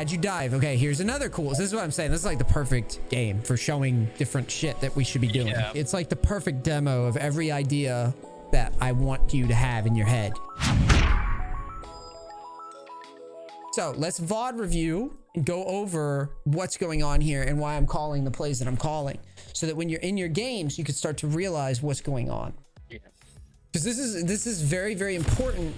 had you dive. Okay, here's another cool. This is what I'm saying. This is like the perfect game for showing different shit that we should be doing. Yeah. It's like the perfect demo of every idea that I want you to have in your head. So let's VOD review and go over what's going on here and why I'm calling the plays that I'm calling, so that when you're in your games, you can start to realize what's going on. Yeah. Because this is very, very important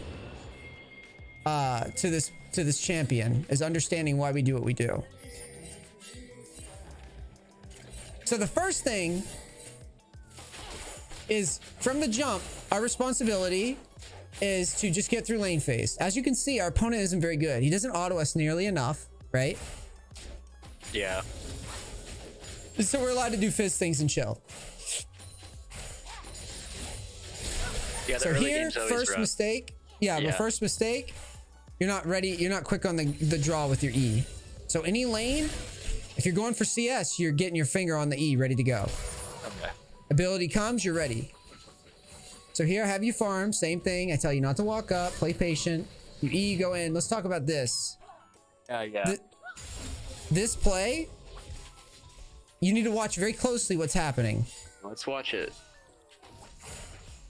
to this champion, is understanding why we do what we do. So the first thing is, from the jump, our responsibility is to just get through lane phase. As you can see, our opponent isn't very good. He doesn't auto us nearly enough, right? Yeah. So we're allowed to do Fizz things and chill. Yeah, the So early here, game's always first rough. mistake. Yeah, Yeah. but first mistake, you're not ready. You're not quick on the draw with your E. So any lane, if you're going for CS, you're getting your finger on the E, ready to go. Okay. Ability comes, you're ready. So here, have you farm. Same thing. I tell you not to walk up. Play patient. You E, go in. Let's talk about this. Yeah. This play, you need to watch very closely what's happening. Let's watch it.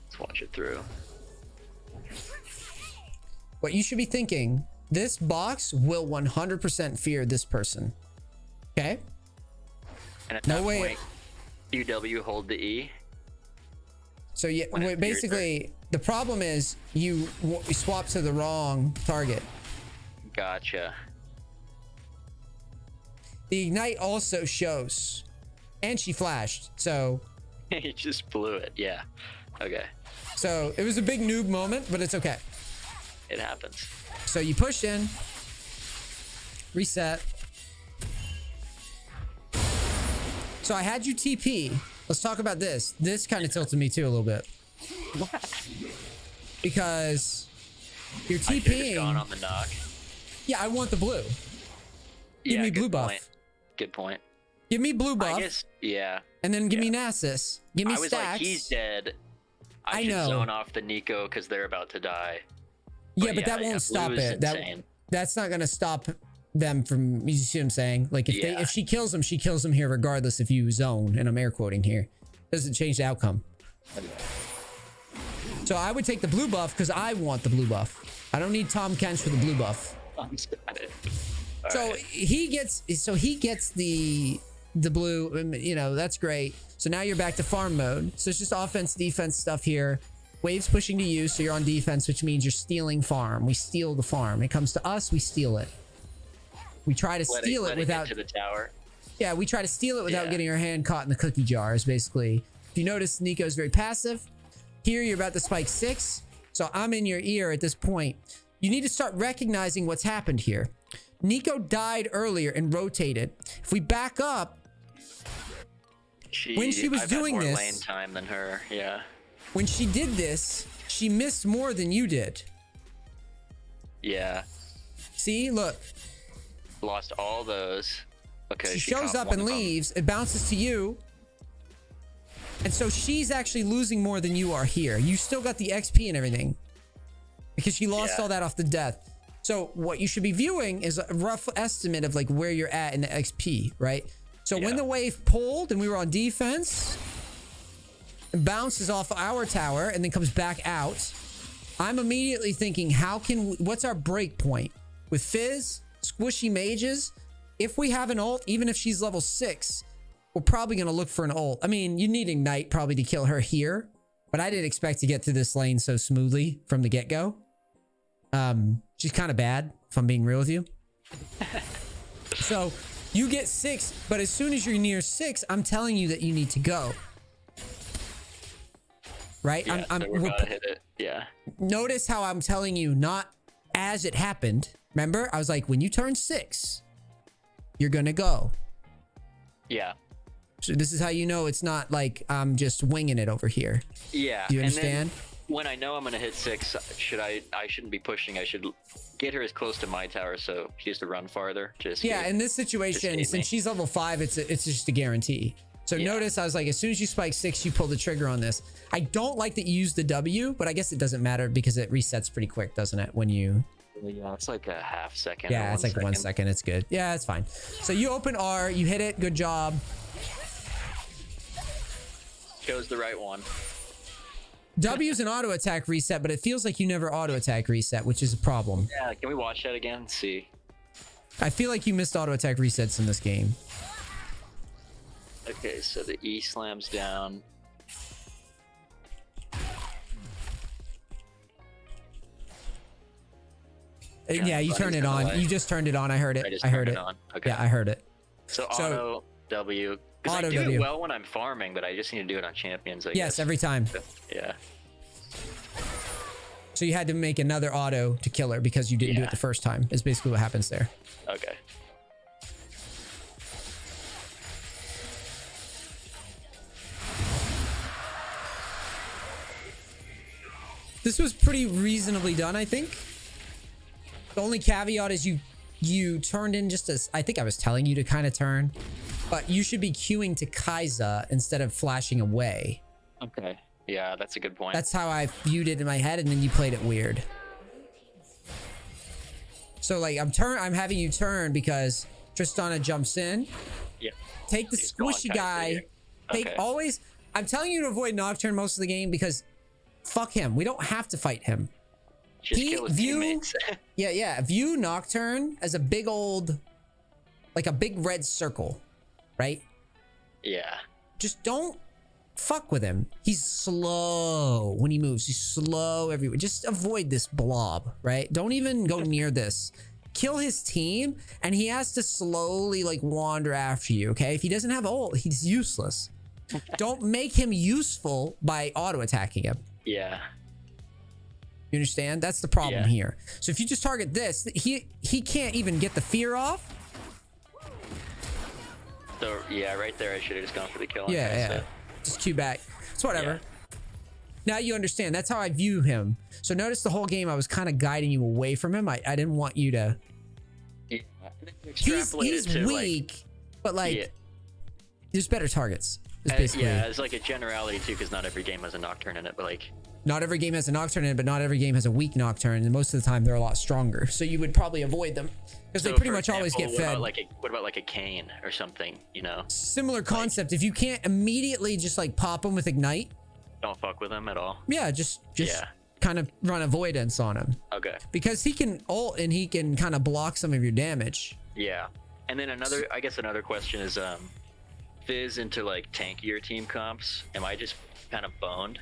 Let's watch it through. What you should be thinking, this box will 100% fear this person. Okay? And at No that way. point, UW hold the E. So yeah, When it's basically, the problem is you swap to the wrong target. Gotcha. The ignite also shows, and she flashed. So He just blew it. Yeah. Okay. it was a big noob moment, but it's okay. It happens. So you push in, reset. So I had you TP. Let's talk about this. This kind of tilted me too a little bit. Because you're I should've just TPing. gone on the knock. Yeah, I want the blue. Give me good blue buff. point. Good point. Give me blue buff. I guess, yeah. And then give me Nasus. Give me I was stacks. like, he's dead. I I should know. zone off the Nico because they're about to die. Yeah, but that won't blue stop is it. insane. That's not gonna stop them from. You see what I'm saying? Like if she kills them, she kills them here regardless. If you zone, and I'm air quoting here, doesn't change the outcome. So I would take the blue buff because I want the blue buff. I don't need Tom Kench for the blue buff. I'm just at it. So he gets the blue, and, you know, that's great. So now you're back to farm mode. So it's just offense, defense stuff here. Waves pushing to you, so you're on defense, which means you're stealing farm. We steal the farm. It comes to us, we steal it. We try to steal it without to the tower. Yeah, we try to steal it without getting our hand caught in the cookie jars, basically. If you notice, Nico's very passive. Here, you're about to spike 6. So I'm in your ear at this point. You need to start recognizing what's happened here. Nico died earlier and rotated. If we back up, when she was I've doing had more this, lane time than her. Yeah. when she did this, she missed more than you did. Yeah. See, look. Lost all those. Okay. She shows up and leaves. It bounces to you. And so she's actually losing more than you are here. You still got the XP and everything. Because she lost all that off the death. So what you should be viewing is a rough estimate of like where you're at in the XP, right? So when the wave pulled and we were on defense, it bounces off our tower and then comes back out. I'm immediately thinking, what's our break point? With Fizz, squishy mages, if we have an ult, even if she's level 6, we're probably going to look for an ult. I mean, you need Ignite probably to kill her here, but I didn't expect to get to this lane so smoothly from the get-go. She's kind of bad, if I'm being real with you. So you get 6, but as soon as you're near 6, I'm telling you that you need to go. Right? Yeah, so we're about to hit it. Yeah. Notice how I'm telling you, not as it happened. Remember? I was like, when you turn 6, you're going to go. Yeah. So this is how you know it's not like I'm just winging it over here. Yeah. Do you understand? And then when I know I'm going to hit 6, I shouldn't be pushing. I should get her as close to my tower so she has to run farther. In this situation, since she's level 5, it's just a guarantee. So notice I was like, as soon as you spike 6, you pull the trigger on this. I don't like that you use the W, but I guess it doesn't matter because it resets pretty quick, doesn't it? When you Yeah, it's like a half second. Yeah, it's like 1 second. It's good. Yeah, it's fine. So you open R, you hit it. Good job. Chose the right one. W's an auto attack reset, but it feels like you never auto attack reset, which is a problem. Yeah, can we watch that again? See. I feel like you missed auto attack resets in this game. Okay, so the E slams down. Yeah, you turn it on. You just turned it on. I heard it. I heard it. On. Okay. Yeah, I heard it. So auto W. Auto I do W. it well when I'm farming, but I just need to do it on champions. I Yes, guess. every time. Yeah. So you had to make another auto to kill her because you didn't do it the first time. Is basically what happens there. Okay. This was pretty reasonably done, I think. The only caveat is you turned in just as I think I was telling you to kind of turn, but you should be queuing to Kai'Sa instead of flashing away. Okay. Yeah, that's a good point. That's how I viewed it in my head, and then you played it weird. So like I'm having you turn because Tristana jumps in. Yeah. Take the squishy guy. Okay. Always. I'm telling you to avoid Nocturne most of the game because fuck him. We don't have to fight him. Just kill his teammates. yeah. View Nocturne as a big old, like a big red circle, right? Yeah. Just don't fuck with him. He's slow when he moves. He's slow everywhere. Just avoid this blob, right? Don't even go near this. Kill his team, and he has to slowly like wander after you, okay? If he doesn't have ult, he's useless. Don't make him useful by auto attacking him. Yeah. You understand? That's the problem here. So if you just target this, he can't even get the fear off. So yeah, right there I should have just gone for the kill. Yeah. Just Q back. It's whatever. Yeah. Now you understand. That's how I view him. So notice the whole game I was kind of guiding you away from him. I didn't want you to. Yeah. He's weak, but like there's better targets. Yeah, it's like a generality too, because not every game has a Nocturne in it, but like not every game has a Nocturne in it, but not every game has a weak Nocturne, and most of the time they're a lot stronger. So you would probably avoid them because they pretty much always get fed. What about like a Kayn or something? You know, similar concept. If you can't immediately just like pop them with Ignite, don't fuck with them at all. Yeah, just kind of run avoidance on him. Okay. Because he can ult and he can kind of block some of your damage. Yeah, and then another question is Fizz into like tankier team comps. Am I just kind of boned?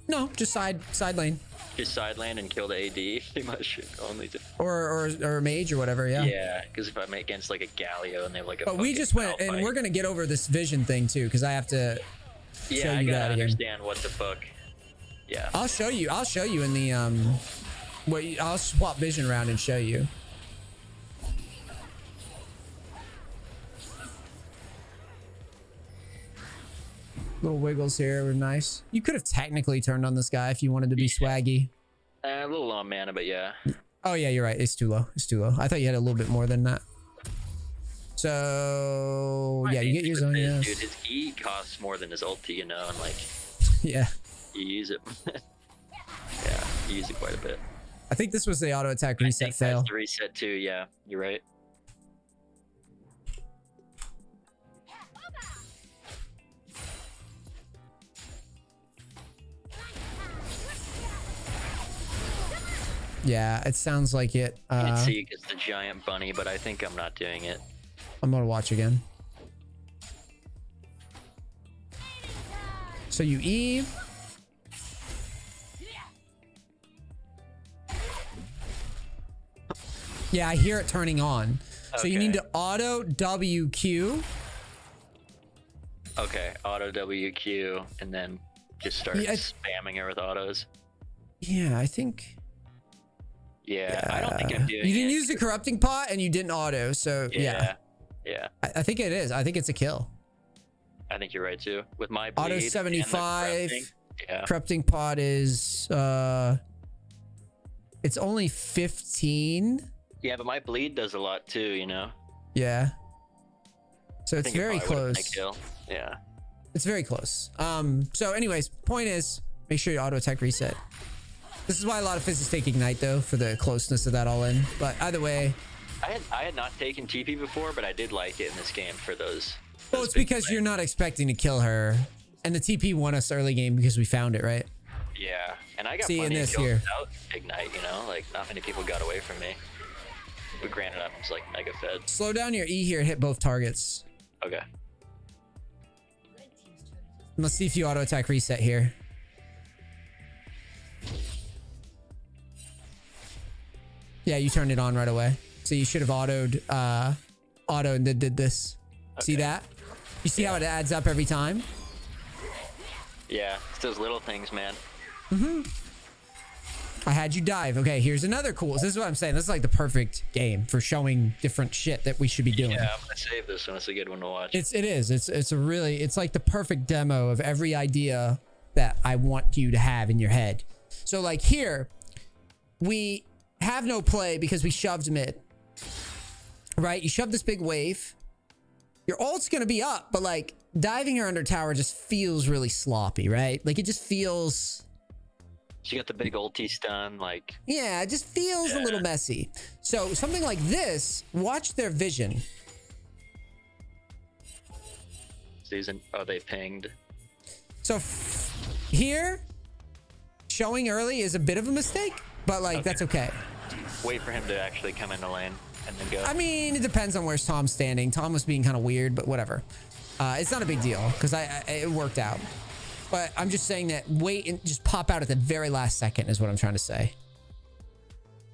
No, just side lane. Just side lane and kill the AD. Pretty much only. Or mage or whatever. Yeah. Yeah, because if I'm against like a Galio and they have like a. But we just went, and we're gonna get over this vision thing too, because I have to. Yeah, I gotta understand what the fuck. Yeah. I'll show you. I'll show you in the I'll swap vision around and show you. Little wiggles here were nice. You could have technically turned on this guy if you wanted to be swaggy. A little low on mana, but yeah. Oh yeah, you're right. It's too low. It's too low. I thought you had a little bit more than that. So yeah, you get your zone. Yes. Dude, his E costs more than his ulti, you know, and like. Yeah. You use it. Yeah, you use it quite a bit. I think this was the auto attack reset fail. That's the reset too. Yeah, you're right. Yeah, it sounds like it. I can't see it's the giant bunny, but I think I'm not doing it. I'm gonna watch again. So you Eve. Yeah, I hear it turning on. So you need to auto WQ. Okay, auto WQ, and then just start spamming her with autos. Yeah, I think. Yeah, I don't think I'm doing it. You didn't use the corrupting pot and you didn't auto, so yeah. Yeah. I think it is. I think it's a kill. I think you're right too. With my bleed auto 75. Yeah. Corrupting pot is it's only 15. Yeah, but my bleed does a lot too, you know. Yeah. So it's very close. Yeah. It's very close. So anyways, point is make sure you auto attack reset. This is why a lot of Fizzes take Ignite, though, for the closeness of that all in. But either way... I had not taken TP before, but I did like it in this game for those. Well, it's because you're not expecting to kill her. And the TP won us early game because we found it, right? Yeah, and I got See, plenty in of this kills here. without Ignite, you know? Like, not many people got away from me. But granted, I was, like, mega fed. Slow down your E here, hit both targets. Okay. Let's see if you auto-attack reset here. Yeah, you turned it on right away. So you should have autoed, auto and did this. Okay. See that? You see how it adds up every time? Yeah, it's those little things, man. Mm-hmm. I had you dive. Okay, here's another cool. This is what I'm saying. This is like the perfect game for showing different shit that we should be doing. Yeah, I'm gonna save this one. It's a good one to watch. It is. It's like the perfect demo of every idea that I want you to have in your head. So like here, we have no play because we shoved mid. Right? You shove this big wave. Your ult's gonna be up, but like diving her under tower just feels really sloppy, right? Like it just feels... She got the big ulti stun, like... Yeah, it just feels a little messy. So something like this, watch their vision. Season, oh, they pinged. So here, showing early is a bit of a mistake, but like, that's okay. Wait for him to actually come in the lane and then go. I mean, it depends on where Tom's standing. Tom was being kind of weird, but whatever. It's not a big deal because it worked out. But I'm just saying that wait and just pop out at the very last second is what I'm trying to say.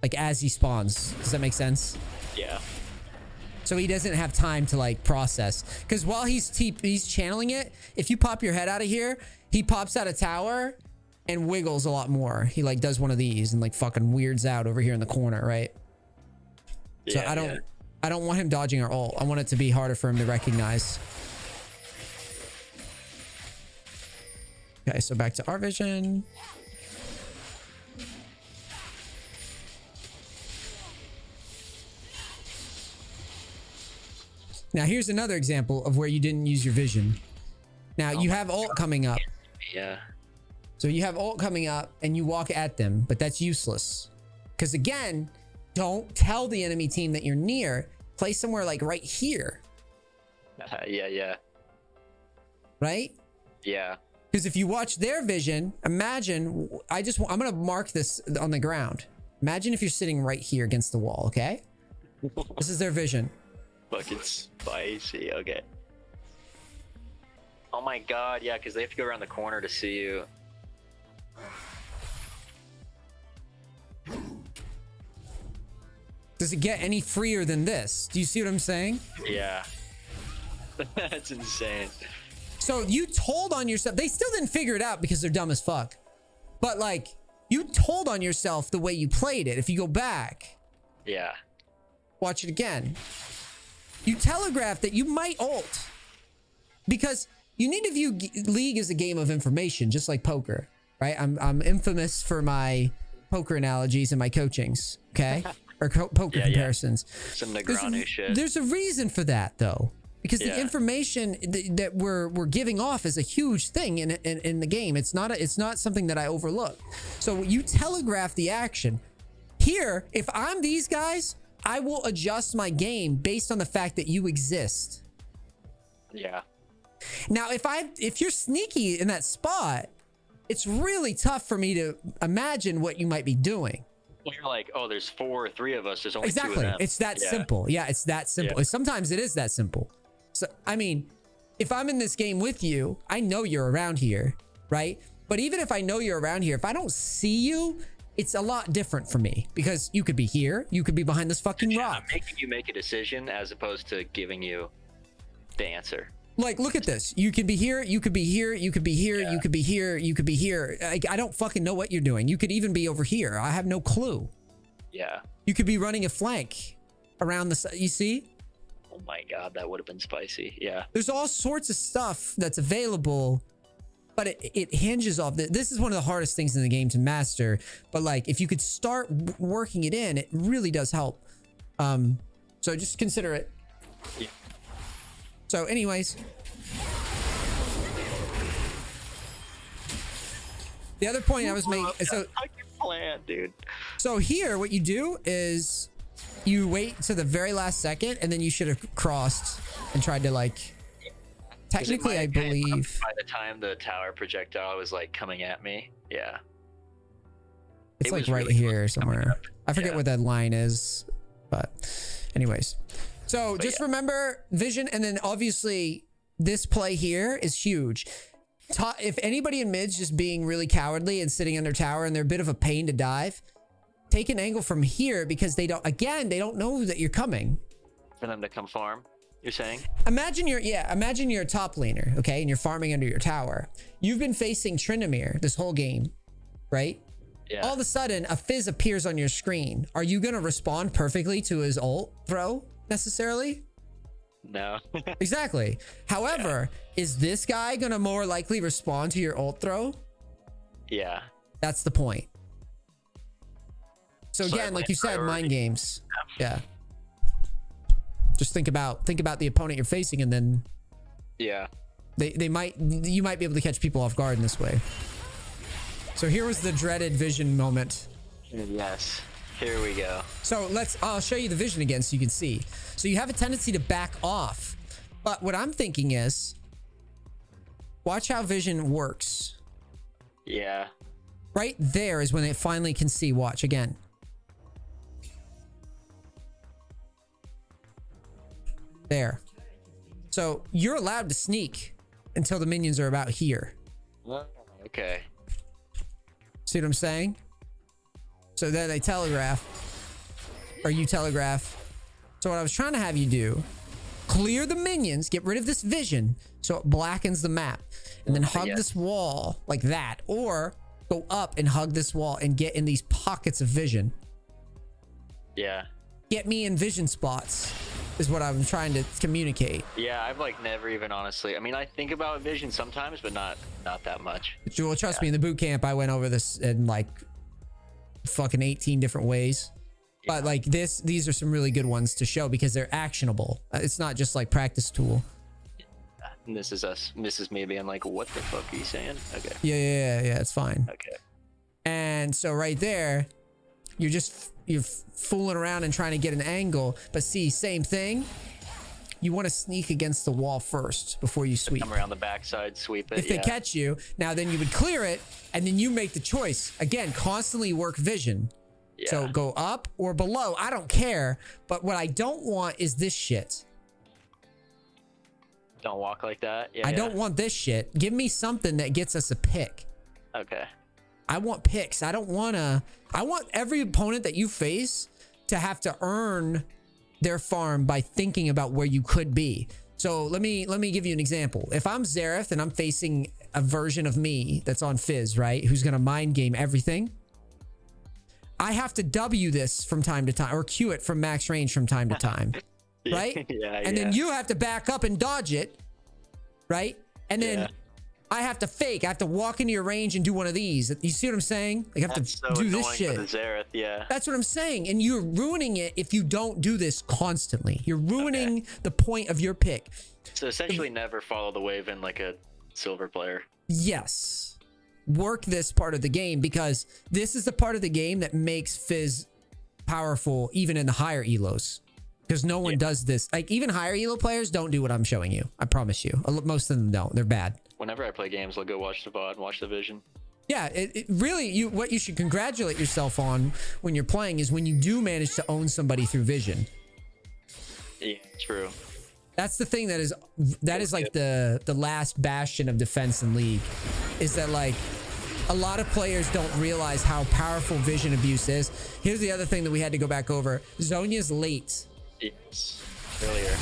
Like as he spawns. Does that make sense? Yeah. So he doesn't have time to like process. Because while he's channeling it, if you pop your head out of here, he pops out a tower and wiggles a lot more. He like does one of these and like fucking weirds out over here in the corner, right? So Yeah, I don't want him dodging our ult. I want it to be harder for him to recognize. Okay, so back to our vision. Now here's another example of where you didn't use your vision. Now you have ult coming up. Yeah. So you have ult coming up and you walk at them, but that's useless. Because again, don't tell the enemy team that you're near. Play somewhere like right here. Yeah. Right? Yeah. Because if you watch their vision, imagine, I'm going to mark this on the ground. Imagine if you're sitting right here against the wall, okay? This is their vision. Fucking spicy, okay. Oh my god, yeah, because they have to go around the corner to see you. Does it get any freer than this? Do you see what I'm saying? Yeah. That's insane. So you told on yourself. They still didn't figure it out because they're dumb as fuck. But like, you told on yourself the way you played it. If you go back. Yeah. Watch it again. You telegraphed that you might ult. Because you need to view League as a game of information, just like poker. Right? I'm infamous for my poker analogies and my coachings. Okay? Or poker comparisons. Some Negranu shit. There's a reason for that, though. Because the information that we're giving off is a huge thing in the game. It's not something that I overlook. So you telegraph the action. Here, if I'm these guys, I will adjust my game based on the fact that you exist. Yeah. Now, if you're sneaky in that spot, it's really tough for me to imagine what you might be doing. Well, you're like, oh, there's 4 or 3 of us. There's only 2 of Exactly. them. It's that simple. Yeah, it's that simple. Yeah. Sometimes it is that simple. So, I mean, if I'm in this game with you, I know you're around here, right? But even if I know you're around here, if I don't see you, it's a lot different for me because you could be here. You could be behind this fucking rock. I'm making you make a decision as opposed to giving you the answer. Like, look at this. You could be here. You could be here. You could be here. You could be here. You could be here. Like, I don't fucking know what you're doing. You could even be over here. I have no clue. Yeah. You could be running a flank around the... You see? Oh my god, that would have been spicy. Yeah. There's all sorts of stuff that's available, but it hinges off... This is one of the hardest things in the game to master, but like, if you could start working it in, it really does help. So just consider it. Yeah. So anyways... The other point I was making... So, plan, dude. So here, what you do is you wait to the very last second, and then you should have crossed and tried to like. Technically, I believe by the time the tower projectile was like coming at me, yeah. it's like right here somewhere. I forget what that line is, but anyways. So just remember vision, and then obviously this play here is huge. If anybody in mid's just being really cowardly and sitting under tower and they're a bit of a pain to dive, take an angle from here because they don't know that you're coming. For them to come farm, you're saying? Imagine you're a top laner, okay, and you're farming under your tower. You've been facing Tryndamere this whole game, right? Yeah. All of a sudden, a Fizz appears on your screen. Are you gonna respond perfectly to his ult throw necessarily? No. Exactly. However, is this guy gonna more likely respond to your ult throw? Yeah. That's the point. So again, like you said, mind games. Yeah. Just think about the opponent you're facing, and then you might be able to catch people off guard in this way. So here was the dreaded vision moment. Yes. Here we go. So I'll show you the vision again so you can see. So you have a tendency to back off. But what I'm thinking is, watch how vision works. Yeah. Right there is when it finally can see. Watch again. There. So you're allowed to sneak until the minions are about here. Okay. See what I'm saying? So then they telegraph, or you telegraph. So what I was trying to have you do, clear the minions, get rid of this vision so it blackens the map, and then hug this wall like that, or go up and hug this wall and get in these pockets of vision. Yeah. Get me in vision spots is what I'm trying to communicate. Yeah, I've like never even honestly. I mean, I think about vision sometimes, but not that much. But you will trust me, in the boot camp, I went over this in like fucking 18 different ways. But like these are some really good ones to show because they're actionable. It's not just like practice tool. And this is me being like, what the fuck are you saying? Okay. Yeah, it's fine. Okay. And so right there, you're fooling around and trying to get an angle, but see, same thing. You want to sneak against the wall first before you sweep. Come around the backside, sweep it. If they catch you, now then you would clear it, and then you make the choice. Again, constantly work vision. Yeah. So go up or below. I don't care. But what I don't want is this shit. Don't walk like that. Yeah. I don't want this shit. Give me something that gets us a pick. Okay. I want picks. I want every opponent that you face to have to earn their farm by thinking about where you could be. So let me give you an example. If I'm Xerath and I'm facing a version of me that's on Fizz, right? Who's going to mind game everything. I have to W this from time to time, or Q it from max range from time to time. Right? And then you have to back up and dodge it. Right? And then I have to fake. I have to walk into your range and do one of these. You see what I'm saying? Like, I have to do this shit. For the Xerath, That's what I'm saying. And you're ruining it if you don't do this constantly. You're ruining the point of your pick. So essentially never follow the wave in like a silver player. Yes. Work this part of the game, because this is the part of the game that makes Fizz powerful even in the higher elos. Because no one does this. Like, even higher elo players don't do what I'm showing you. I promise you. Most of them don't. They're bad. Whenever I play games, I'll go watch the VOD and watch the vision. Yeah, it really, what you should congratulate yourself on when you're playing is when you do manage to own somebody through vision. Yeah, true. That's the thing that is like the last bastion of defense in League, is that like a lot of players don't realize how powerful vision abuse is. Here's the other thing that we had to go back over. Zhonya's late. Yes. Earlier.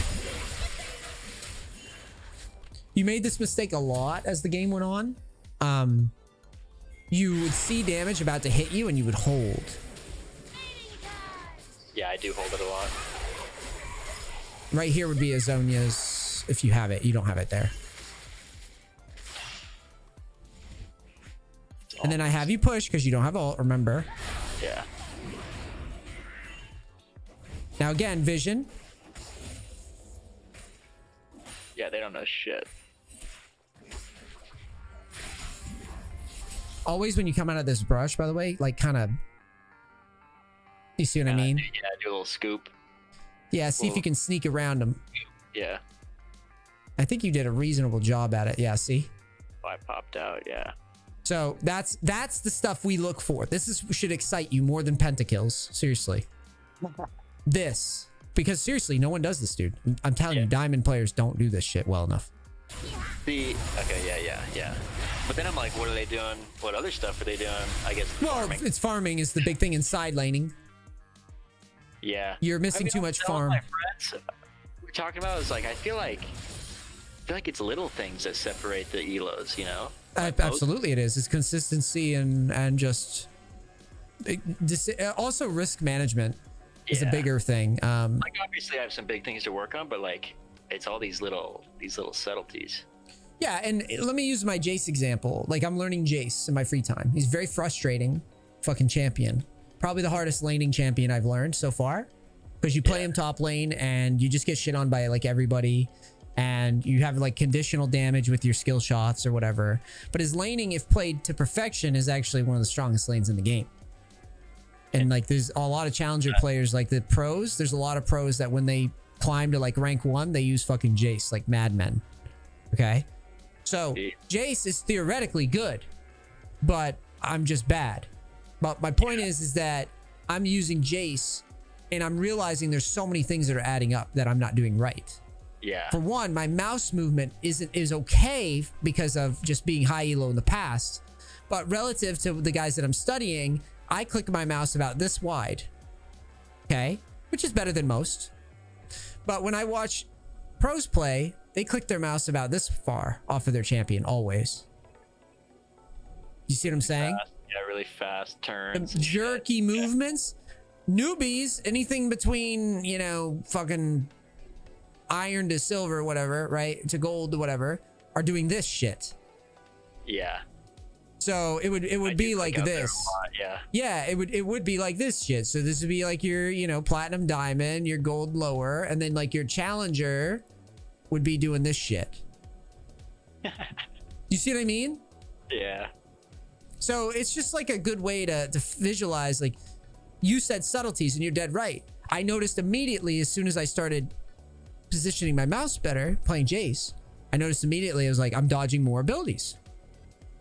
You made this mistake a lot as the game went on. You would see damage about to hit you and you would hold. Yeah, I do hold it a lot. Right here would be a Zhonya's, if you have it. You don't have it there. And then I have you push because you don't have ult, remember? Yeah. Now again, vision. Yeah, they don't know shit. Always when you come out of this brush, by the way, like kind of, you see what I mean? Yeah, do a little scoop. Yeah, see if you can sneak around them. Yeah. I think you did a reasonable job at it. Yeah, see? Oh, I popped out, yeah. So that's the stuff we look for. Should excite you more than pentakills. Seriously. This. Because seriously, no one does this, dude. I'm telling you, diamond players don't do this shit well enough. Okay, yeah. But then I'm like, what are they doing? What other stuff are they doing? I guess farming. It's farming is the big thing in side laning. Yeah. You're missing too much farm. My friends we're talking about is like, I feel like it's little things that separate the elos, you know? Absolutely it is. It's consistency and just also risk management is a bigger thing. Like obviously I have some big things to work on, but like it's all these little subtleties. Yeah, and let me use my Jace example. Like I'm learning Jace in my free time. He's very frustrating fucking champion. Probably the hardest laning champion I've learned so far. Because you play him top lane and you just get shit on by like everybody. And you have like conditional damage with your skill shots or whatever. But his laning, if played to perfection, is actually one of the strongest lanes in the game. And like there's a lot of challenger players, like the pros. There's a lot of pros that when they climb to like rank 1, they use fucking Jace like madmen. Okay? So Jace is theoretically good, but I'm just bad. But my point is that I'm using Jace and I'm realizing there's so many things that are adding up that I'm not doing right. Yeah. For one, my mouse movement is okay because of just being high elo in the past. But relative to the guys that I'm studying, I click my mouse about this wide. Okay? Which is better than most. But when I watch pros play, they click their mouse about this far off of their champion always. You see what I'm saying? Yeah, really fast turns. Jerky movements. Newbies, anything between, you know, fucking iron to silver, whatever, right? To gold to whatever, are doing this shit. Yeah. So it would be like this. Yeah, it would be like this shit. So this would be like your, you know, platinum diamond, your gold lower, and then like your challenger would be doing this shit. You see what I mean? Yeah. So it's just like a good way to visualize. Like you said subtleties and you're dead right. I noticed immediately as soon as I started positioning my mouse better, playing Jace, I noticed immediately I was like, I'm dodging more abilities.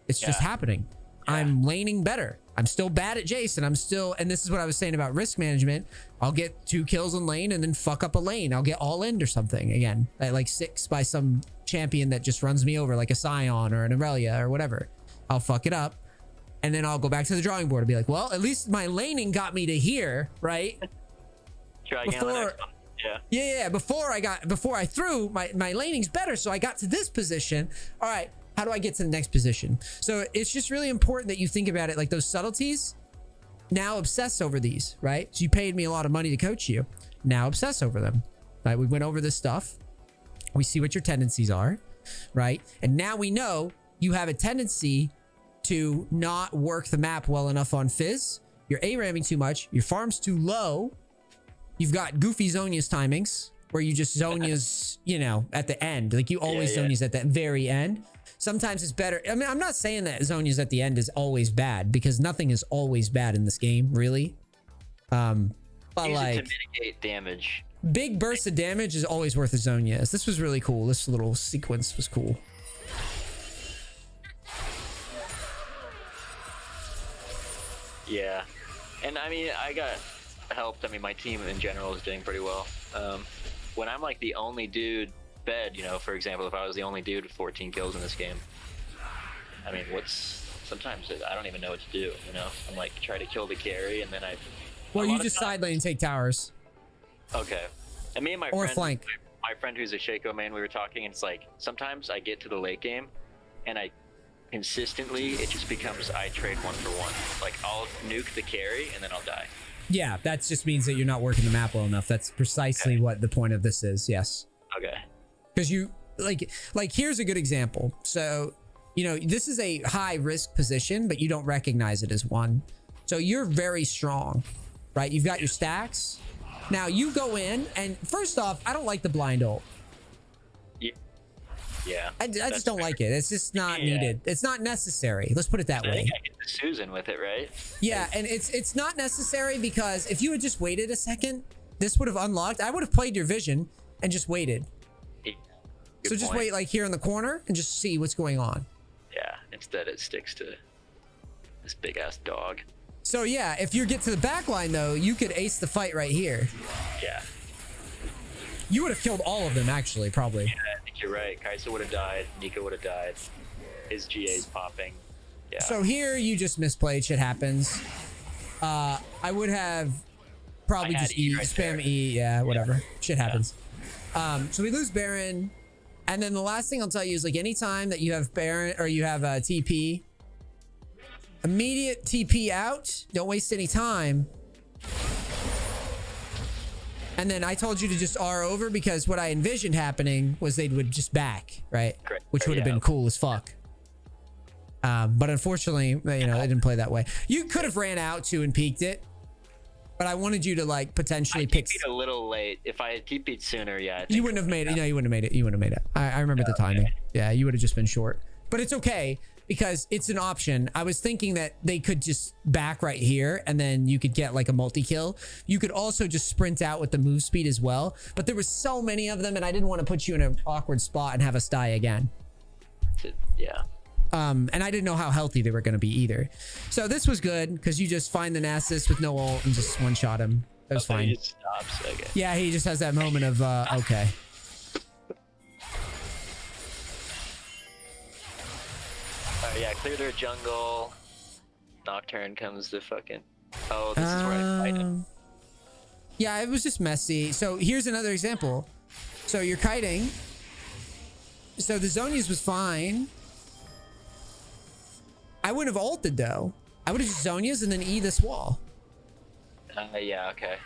It's just happening. I'm laning better. I'm still bad at Jace and this is what I was saying about risk management. I'll get 2 kills in lane and then fuck up a lane. I'll get all in or something again. At like 6 by some champion that just runs me over like a Scion or an Aurelia or whatever. I'll fuck it up. And then I'll go back to the drawing board and be like, well, at least my laning got me to here, right? Try again on the next one. Yeah. Before I threw, my laning's better, so I got to this position. All right, how do I get to the next position? So it's just really important that you think about it like those subtleties. Now obsess over these, right? So you paid me a lot of money to coach you. Now obsess over them. Right? We went over this stuff. We see what your tendencies are, right? And now we know you have a tendency to not work the map well enough on Fizz. You're A-ramming too much. Your farm's too low. You've got goofy Zhonya's timings where you just Zhonya's, you know, at the end. Like you always Zhonya's at the very end. Sometimes it's better. I mean, I'm not saying that Zhonya's at the end is always bad because nothing is always bad in this game, really. But like to mitigate damage. Big bursts of damage is always worth a Zhonya's. This was really cool. This little sequence was cool. Yeah. And I mean, I got helped. I mean, my team in general is doing pretty well. When I'm like the only dude bed, you know, for example, if I was the only dude with 14 kills in this game, I mean, sometimes I don't even know what to do, you know? I'm like, try to kill the carry, and then well, you just side lane and take towers. Okay. And me and my or friend, flank. My friend who's a Shaco main, we were talking, and it's like, sometimes I get to the late game, and consistently, it just becomes I trade 1-for-1. Like, I'll nuke the carry, and then I'll die. Yeah, that just means that you're not working the map well enough. That's precisely what the point of this is, yes. Okay. Because you, like here's a good example. So, you know, this is a high risk position, but you don't recognize it as one. So you're very strong, right? You've got your stacks. Now you go in, and first off, I don't like the blind ult. Yeah. Yeah. I just don't like it. It's just not needed. It's not necessary. Let's put it that I way. think I get the Susan with it, right? Yeah, and it's not necessary because if you had just waited a second, this would have unlocked. I would have played your vision and just waited. Yeah. So just wait like here in the corner and just see what's going on. Yeah, instead it sticks to this big ass dog. So yeah, if you get to the back line though, you could ace the fight right here. Yeah. You would have killed all of them actually, probably. Yeah, I think you're right. Kaisa would have died. Nico would have died. His GA's popping. Yeah. So here you just misplayed. Shit happens. I would have probably just spam E. Yeah, whatever. Shit happens. So we lose Baron. And then the last thing I'll tell you is like anytime that you have Baron or you have a TP, immediate TP out. Don't waste any time. And then I told you to just R over because what I envisioned happening was they would just back, right? Great. Which would have been cool as fuck. But unfortunately, you know, they didn't play that way. You could have ran out too and peeked it. But I wanted you to like potentially pick. I TP'd a little late. If I had TP'd sooner, yeah. You wouldn't have made it. No, you wouldn't have made it. You wouldn't have made it. I remember the timing. Yeah, you would have just been short. But it's okay because it's an option. I was thinking that they could just back right here and then you could get like a multi-kill. You could also just sprint out with the move speed as well. But there was so many of them and I didn't want to put you in an awkward spot and have us die again. Yeah. And I didn't know how healthy they were going to be either. So this was good because you just find the Nasus with no ult and just one-shot him. That was fine. He just stops, okay. Yeah, he just has that moment of, okay. Yeah, clear their jungle. Nocturne comes to fucking... Oh, this is where I fight him. Yeah, it was just messy. So here's another example. So you're kiting. So the Zonia's was fine. I wouldn't have ulted though. I would have just Zonia's and then E this wall. Yeah, okay.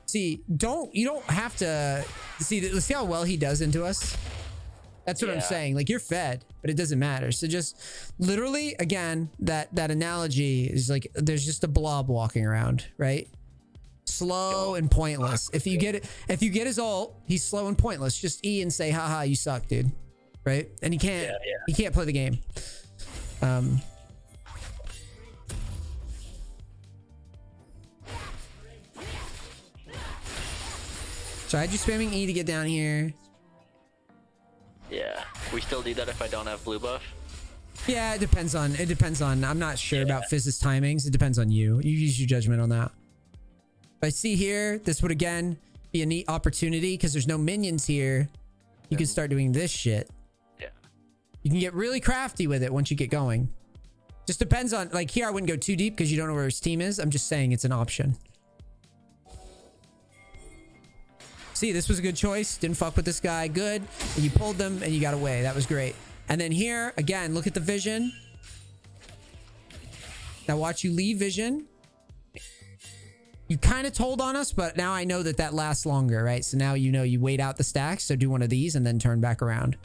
See, you don't have to see how well he does into us. That's what I'm saying. Like you're fed, but it doesn't matter. So just literally again, that analogy is like there's just a blob walking around, right? Slow and pointless. If you get his ult, he's slow and pointless. Just E and say, haha, you suck, dude. Right? And he can't play the game. So I had you spamming E to get down here. Yeah. We still do that if I don't have blue buff? Yeah, it depends on I'm not sure about Fizz's timings. It depends on you. You use your judgment on that. But I see here, this would again be a neat opportunity because there's no minions here. You can start doing this shit. Yeah. You can get really crafty with it once you get going. Just depends on, like here I wouldn't go too deep because you don't know where his team is. I'm just saying it's an option. See, this was a good choice. Didn't fuck with this guy. Good. And you pulled them and you got away. That was great. And then here, again, look at the vision. Now watch you leave vision. You kind of told on us, but now I know that lasts longer, right? So now you know you wait out the stacks. So do one of these and then turn back around.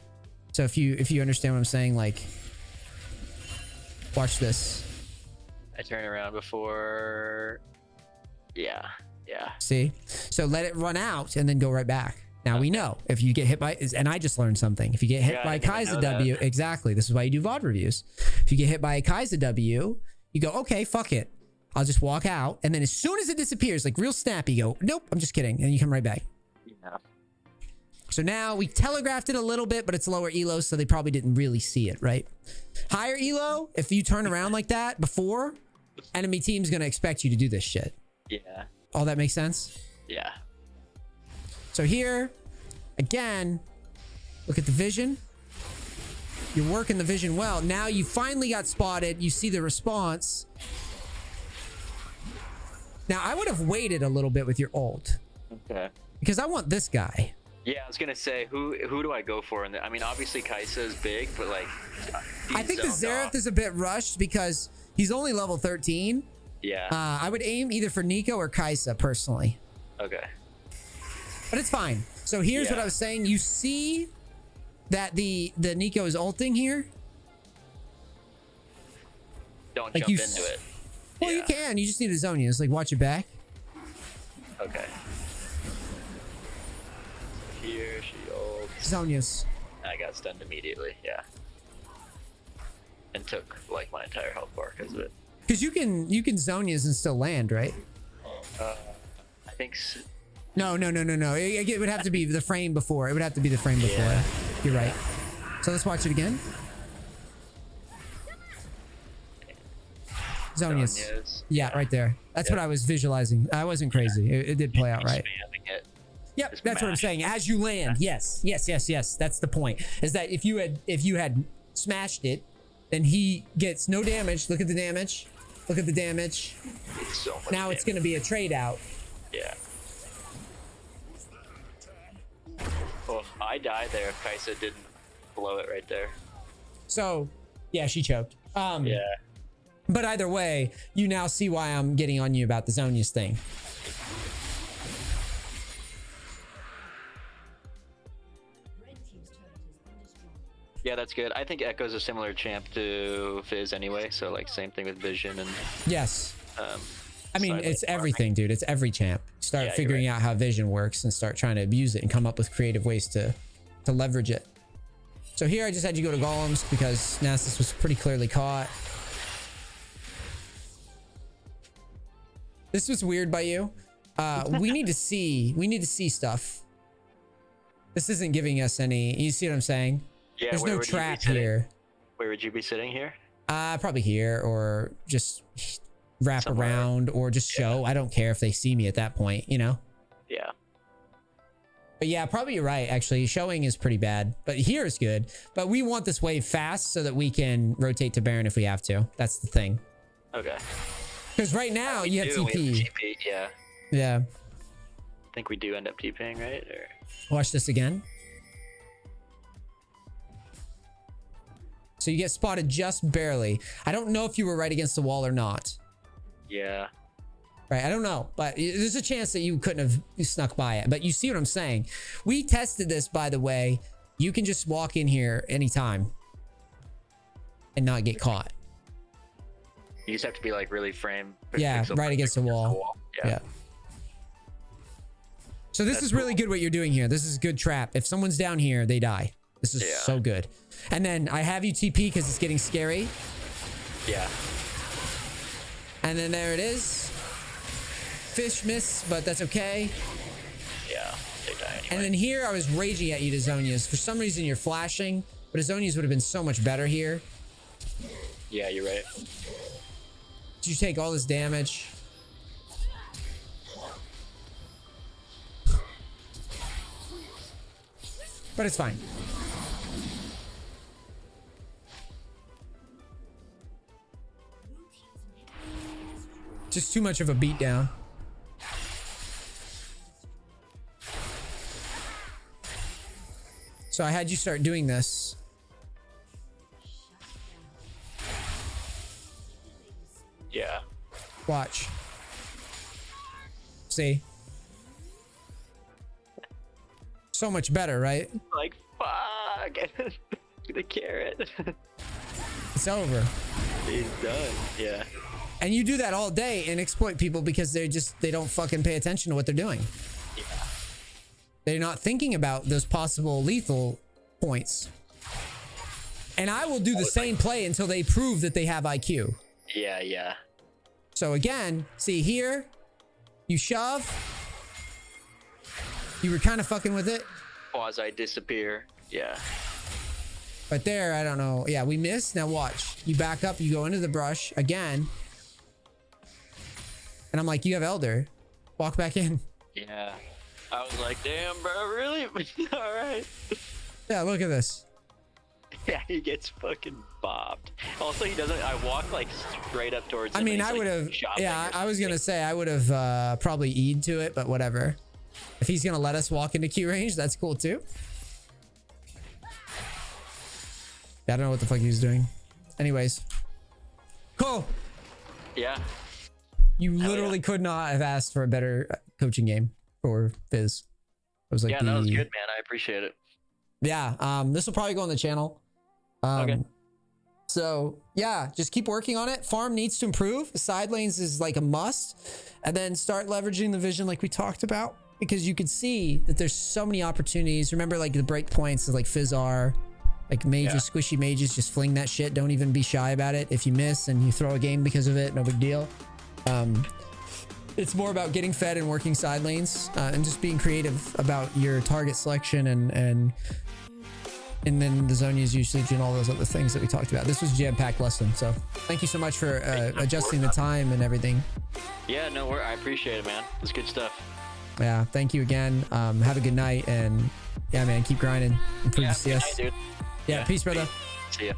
So if you understand what I'm saying, like, watch this. I turn around before... Yeah. Yeah. See? So let it run out and then go right back. Now we know if you get hit by, and I just learned something. If you get hit by a Kaiser W, exactly. This is why you do VOD reviews. If you get hit by a Kaiser W, you go, okay, fuck it. I'll just walk out. And then as soon as it disappears, like real snappy, you go, nope, I'm just kidding. And you come right back. Yeah. So now we telegraphed it a little bit, but it's lower elo, so they probably didn't really see it, right? Higher elo, if you turn around like that before, enemy team's going to expect you to do this shit. Yeah. All that makes sense? Yeah. So here, again, look at the vision. You're working the vision well. Now you finally got spotted. You see the response. Now I would have waited a little bit with your ult. Okay. Because I want this guy. Yeah, I was gonna say who do I go for? I mean, obviously Kaisa is big, but like, I think the Xerath is a bit rushed because he's only level 13. Yeah. I would aim either for Nico or Kaisa personally. Okay. But it's fine. So here's what I was saying. You see that the Nico is ulting here? Don't like jump into it. Well, you can. You just need a Zonia. It's like watch it back. Okay. Here she ults. Zonia's. I got stunned immediately. Yeah. And took like my entire health bar because of it. Because you can Zonias and still land, right? I think. No. It would have to be the frame before. It would have to be the frame before. Yeah. You're right. So let's watch it again. Zonias. Yeah, right there. That's what I was visualizing. I wasn't crazy. It did play out right. Spamming it. Yep, that's what I'm saying. As you land, yes. That's the point. Is that if you had smashed it, then he gets no damage. Look at the damage. Look at the damage. It's so much now damage. It's going to be a trade out. Yeah. Well, I died there if Kaisa didn't blow it right there. So, yeah, she choked. Yeah. But either way, you now see why I'm getting on you about the Zonia's thing. Yeah, that's good. I think Echo's a similar champ to Fizz anyway, so like same thing with Vision and yes. I mean, it's farming. everything, dude. It's every champ. Start figuring out how Vision works and start trying to abuse it and come up with creative ways to leverage it. So here I just had you go to golems because Nasus was pretty clearly caught. This was weird by you. We need to see stuff. This isn't giving us any. You see what I'm saying? Yeah. There's no trap here. Where would you be sitting here? Probably here or just wrap Somewhere. around or just show. I don't care if they see me at that point, you know? Yeah. But yeah, probably you're right. Actually, showing is pretty bad, but here is good. But we want this wave fast so that we can rotate to Baron if we have to. That's the thing. Okay. Because right now you have We have TP. TP. Yeah. Yeah. I think we do end up TPing, right? Or... Watch this again. So you get spotted just barely. I don't know if you were right against the wall or not. Yeah. Right, I don't know, but there's a chance that you couldn't have snuck by it. But you see what I'm saying? We tested this, by the way. You can just walk in here anytime and not get caught. You just have to be like really framed. Yeah, right against the wall. Yeah. So this is really good what you're doing here. This is a good trap. If someone's down here, they die. This is so good. And then I have you TP because it's getting scary. Yeah. And then there it is. Fish miss, but that's okay. Yeah, they die anyway. And then here I was raging at you to Zonias. For some reason you're flashing, but Zonias would have been so much better here. Yeah, you're right. Did you take all this damage? But it's fine. Just too much of a beatdown. So I had you start doing this. Yeah. Watch. See? So much better, right? Like, fuck. The carrot. It's over. He's done. Yeah. And you do that all day and exploit people because they don't fucking pay attention to what they're doing. Yeah. They're not thinking about those possible lethal points. And I will do the same play until they prove that they have IQ. Yeah, yeah. So again, see here, you shove. You were kind of fucking with it. Quasi disappear. Yeah. But there, I don't know. Yeah, we missed. Now watch. You back up, you go into the brush again. And I'm like, you have Elder. Walk back in. Yeah. I was like, damn, bro, really? All right. Yeah, look at this. Yeah, he gets fucking bobbed. Also, he doesn't. I walk like straight up towards him. I mean, and he's, I would have. shopping Yeah, or I was gonna something. say I would have probably E'd to it, but whatever. If he's gonna let us walk into Q range, that's cool too. I don't know what the fuck he was doing. Anyways, cool. Yeah. You literally could not have asked for a better coaching game for Fizz. It was like Yeah, that was good, man. I appreciate it. Yeah, this will probably go on the channel. Okay. So yeah, just keep working on it. Farm needs to improve. Side lanes is like a must, and then start leveraging the vision like we talked about. because you could see that there's so many opportunities. Remember, like the break points is like Fizz are, like mages, squishy mages, just fling that shit. Don't even be shy about it. If you miss and you throw a game because of it, no big deal. It's more about getting fed and working side lanes and just being creative about your target selection and then the zone use usage and all those other things that we talked about. This was a jam-packed lesson, so thank you so much for adjusting the time and everything. Yeah, no, I appreciate it, man. It's good stuff. Yeah, thank you again. Have a good night, and yeah, man, keep grinding. Improve the CS. Good night, dude. Yeah, peace, brother. See ya.